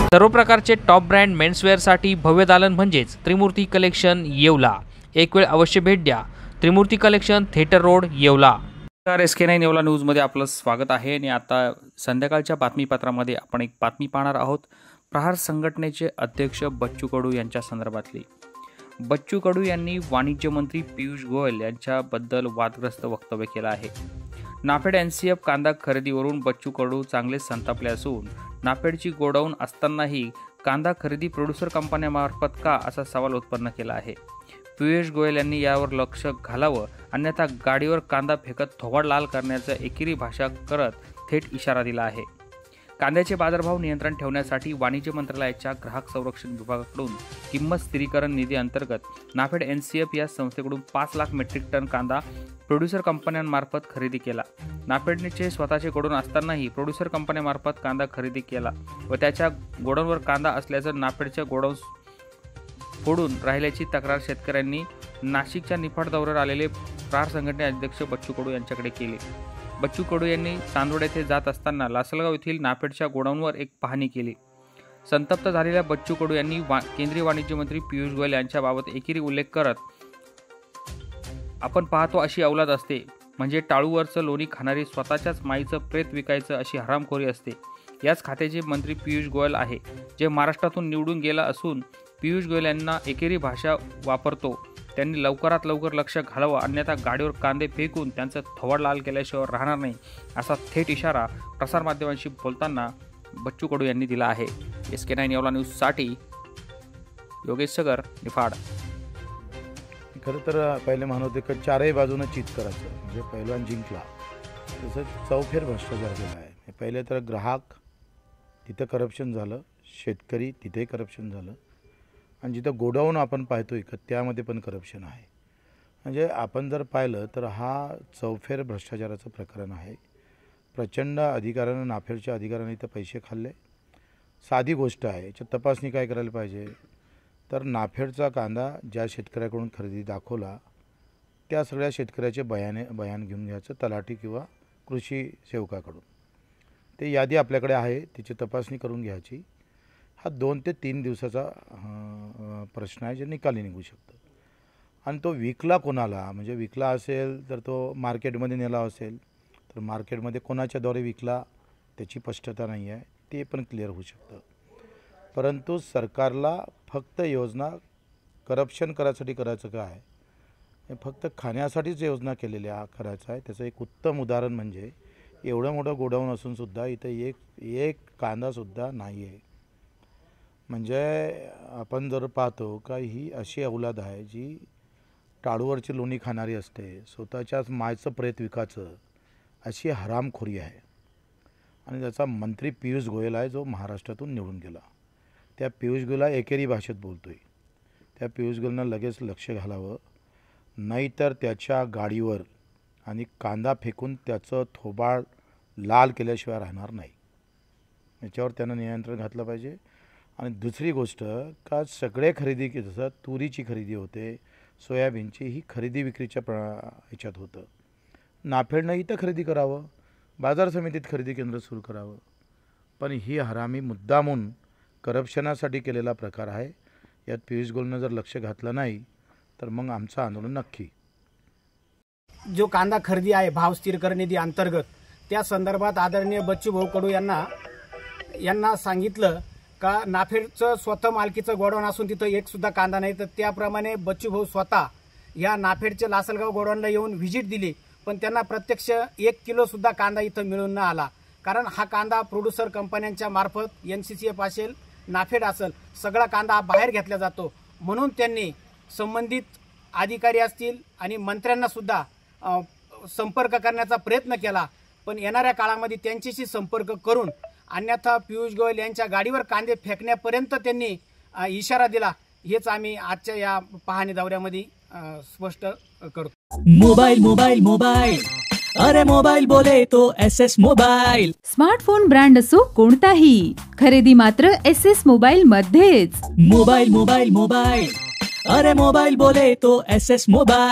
सर्व प्रकारचे top brand मेन्सवेअरसाठी भव्य दालन म्हणजेच त्रिमूर्ती कलेक्शन येवला। एक वेळ अवश्य भेट द्या। Trimurti collection, theatre road, Yeola. SK9 Yeola न्यूजमध्ये आपलं स्वागत आहे आणि आता संध्याकाळच्या बातमीपत्रामध्ये आपण एक बातमी पाहणार आहोत। प्रहार संघटनेचे अध्यक्ष बच्चू कडू यांच्या संदर्भातली। बच्चू कडू यांनी वाणिज्य मंत्री पियुष गोयल यांच्याबद्दल वादग्रस्त वक्तव्य केलं आहे। नाफेड NCF कांदा खरेदीवरून बच्चू कडू चांगले संतापले असून नाफेडची गोडाऊन असतानाही कांदा खरेदी प्रोड्युसर कंपन्यांमार्फत का असा सवाल उत्पन्न केला आहे। पियुष गोयल यांनी यावर लक्ष घालावं, अन्यथा गाडीवर कांदा फेकत थोबाड लाल करण्याचा एकेरी भाषा करत थेट इशारा दिला आहे। कांद्याचे बाजारभाव नियंत्रण ठेवण्यासाठी वाणिज्य मंत्रालयाच्या ग्राहक संरक्षण विभागाकडून किंमत स्थिरीकरण निधी अंतर्गत नाफेड NCF या संस्थेकडून 5 लाख मेट्रिक टन कांदा प्रोड्युसर कंपन्यांमार्फत खरेदी केला। नाफेडचे स्वतःचे गोडाऊन असतानाही प्रोड्युसर कंपन्यांमार्फत कांदा खरेदी केला व त्याच्या गोडाऊनवर कांदा असल्याचं नाफेडच्या गोडाऊन फोडून राहिल्याची तक्रार शेतकऱ्यांनी नाशिकच्या निफाड दौऱ्यावर आलेले प्रहार संघटने अध्यक्ष बच्चू कडू यांच्याकडे केली। बच्चू कडू यांनी चांदोड येथे जात असताना लासलगाव येथील नाफेडच्या गोडाऊनवर एक पाहणी केली। संतप्त झालेल्या बच्चू कडू यांनी केंद्रीय वाणिज्य मंत्री पियुष गोयल यांच्याबाबत एकेरी उल्लेख करत, आपण पाहतो अशी औलाद असते, म्हणजे टाळूवरचं लोणी खाणारी स्वतःच्याच माईचं प्रेत विकायचं अशी हरामखोरी असते। याच खात्याचे मंत्री पियुष गोयल आहे, जे महाराष्ट्रातून निवडून गेला असून पियुष गोयल यांना एकेरी भाषा वापरतो। त्यांनी लवकरात लवकर लक्ष घालावं, अन्यथा गाडीवर कांदे फेकून त्यांचं थोबाड लाल केल्याशिवाय राहणार नाही, असा थेट इशारा प्रसारमाध्यमांशी बोलताना बच्चू कडू यांनी दिला आहे। SK9 येवला न्यूजसाठी योगेश सगर, निफाड। खरं तर पहिले म्हणत होते की चारही बाजूनं चीत करायचं, म्हणजे पहिलवान जिंकला तसं चौफेर भ्रष्टाचार केला आहे। पहिले तर ग्राहक तिथं करप्शन झालं, शेतकरी तिथेही करप्शन झालं, आणि जिथं गोडाऊन आपण पाहतोय का त्यामध्ये पण करप्शन आहे। म्हणजे आपण जर पाहिलं तर हा चौफेर भ्रष्टाचाराचं प्रकरण आहे। प्रचंड अधिकाऱ्यानं, नाफेडच्या अधिकाऱ्यांनी इथं पैसे खाल्ले। साधी गोष्ट आहे, याची तपासणी काय करायला पाहिजे तर नाफेडचा कांदा ज्या शेतकऱ्याकडून खरेदी दाखवला त्या सगळ्या शेतकऱ्याचे बयान घेऊन घ्यायचं तलाठी किंवा कृषी सेवकाकडून। ते यादी आपल्याकडे आहे, तिची तपासणी करून घ्यायची। हा 2 ते 3 दिवसाचा प्रश्न आहे, जे निकाली निघू शकतं। आणि तो विकला कोणाला, म्हणजे विकला असेल तर तो मार्केटमध्ये नेला असेल तर मार्केटमध्ये कोणाच्याद्वारे विकला त्याची स्पष्टता नाही आहे, ते पण क्लिअर होऊ शकतं। परंतु सरकारला फक्त योजना करप्शन करायसाठी करायचं काय, हे फक्त खाण्यासाठीच योजना केलेल्या करायचं आहे। त्याचं एक उत्तम उदाहरण म्हणजे एवढं मोठं गोडाऊन असूनसुद्धा इथं एक कांदासुद्धा नाही आहे। म्हणजे आपण जर पाहतो का ही अशी औलाद आहे जी टाळूवरची लोणी खाणारी असते, स्वतःच्याच मायचं प्रेत विकायचं अशी हरामखोरी आहे। आणि त्याचा मंत्री पियुष गोयल आहे, जो महाराष्ट्रातून निवडून गेला। त्या पियुष गोयलला एकेरी भाषेत बोलतोय, त्या पियुष गोयलनं लगेच लक्ष घालावं, नाहीतर त्याच्या गाडीवर आणि कांदा फेकून त्याचं थोबाड लाल केल्याशिवाय राहणार नाही। याच्यावर त्यानं नियंत्रण घातलं पाहिजे। आणि दुसरी गोष्ट का सगळे खरेदी, जसं तुरीची खरेदी होते, सोयाबीनची, ही खरेदी विक्रीच्या ह्याच्यात होतं। नाफेडनं इथं खरेदी करावं, बाजार समितीत खरेदी केंद्र सुरू करावं, पण ही हरामी मुद्दामून करप्शनासाठी केलेला प्रकार आहे। यात पियुष गोयलनं जर लक्ष घातलं नाही तर मग आमचं आंदोलन नक्की। जो कांदा खरेदी आहे भाव स्थिरीकरण निधी अंतर्गत, त्या संदर्भात आदरणीय बच्चू भाऊ कडू यांना सांगितलं का नाफेडचं स्वतः मालकीचं गोडाऊन असून तिथं एक सुद्धा कांदा नाही, तर त्याप्रमाणे बच्चू भाऊ स्वतः या नाफेडच्या लासलगाव गोडाऊनला येऊन व्हिजिट दिली, पण त्यांना प्रत्यक्ष 1 किलो सुद्धा कांदा इथं मिळून न आला। कारण हा कांदा प्रोड्युसर कंपन्यांच्या मार्फत NCCF असेल, नाफेड असेल, सगळा कांदा बाहेर घेतला जातो। म्हणून त्यांनी संबंधित अधिकारी असतील आणि मंत्र्यांना सुद्धा संपर्क करण्याचा प्रयत्न केला, पण येणाऱ्या काळामध्ये त्यांच्याशी संपर्क करून अन्यथा पियुष गोयल यांच्या गाडीवर कांदे फेकण्यापर्यंत त्यांनी इशारा दिला। हेच आम्ही आजच्या या पाहणी दौऱ्यामध्ये स्पष्ट करतो। मोबाइल मोबाइल मोबाइल, अरे मोबाइल बोले तो SS मोबाइल। स्मार्टफोन ब्रँड असो कोणताही, खरेदी मात्र SS मोबाइल मध्येच। मोबाइल मोबाइल मोबाइल, अरे मोबाइल बोले तो SS मोबाइल।